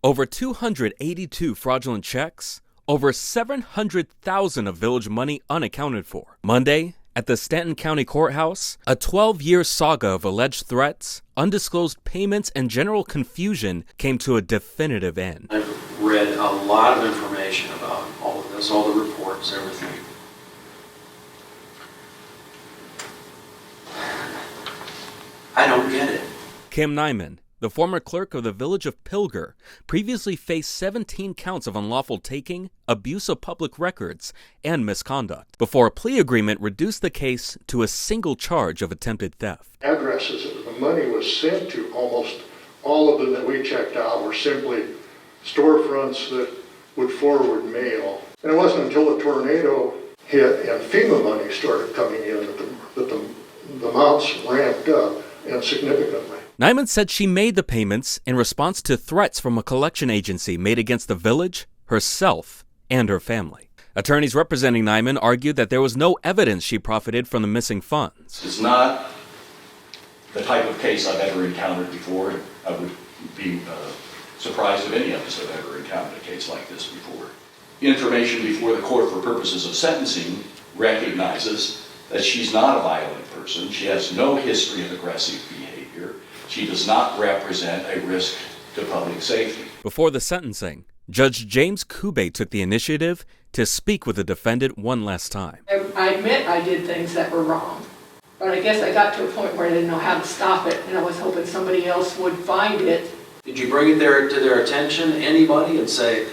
Over 282 fraudulent checks, over 700,000 of village money unaccounted for. Monday, at the Stanton County courthouse, a 12-year saga of alleged threats, undisclosed payments, and general confusion came to a definitive end. I've read a lot of information about all of this, all the reports, everything. I don't get it. Kim Nyman, the former clerk of the village of Pilger, previously faced 17 counts of unlawful taking, abuse of public records, and misconduct, before a plea agreement reduced the case to a single charge of attempted theft. Addresses that the money was sent to, almost all of them that we checked out, were simply storefronts that would forward mail. And it wasn't until the tornado hit and FEMA money started coming in that the amounts ramped up and significantly. Nyman said she made the payments in response to threats from a collection agency made against the village, herself, and her family. Attorneys representing Nyman argued that there was no evidence she profited from the missing funds. It's not the type of case I've ever encountered before. I would be surprised if any of us have ever encountered a case like this before. Information before the court for purposes of sentencing recognizes that she's not a violent person. She has no history of aggressive behavior. She does not represent a risk to public safety. Before the sentencing, Judge James Kube took the initiative to speak with the defendant one last time. I admit I did things that were wrong, but I guess I got to a point where I didn't know how to stop it, and I was hoping somebody else would find it. Did you bring it to their attention, anybody, and say,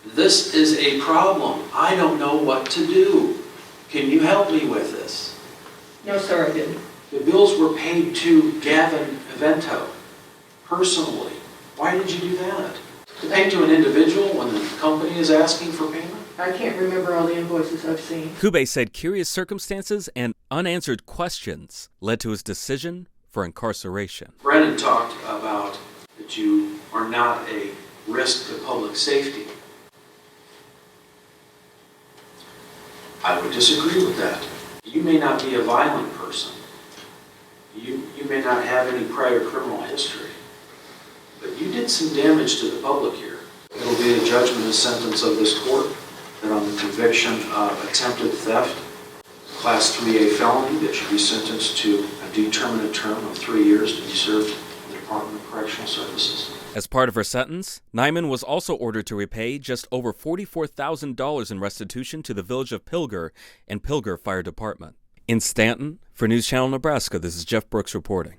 this is a problem, I don't know what to do. Can you help me with this? No, sir, I didn't. The bills were paid to Gavin Evento, personally. Why did you do that? To pay to an individual when the company is asking for payment? I can't remember all the invoices I've seen. Kube said curious circumstances and unanswered questions led to his decision for incarceration. Brennan talked about that you are not a risk to public safety. I would disagree with that. You may not be a violent person. You may not have any prior criminal history. But you did some damage to the public here. It'll be a judgment and sentence of this court that on the conviction of attempted theft, Class 3A felony, that should be sentenced to a determinate term of 3 years to be served in the Department of Correctional Services. As part of her sentence, Nyman was also ordered to repay just over $44,000 in restitution to the village of Pilger and Pilger Fire Department. In Stanton, for News Channel Nebraska, this is Jeff Brooks reporting.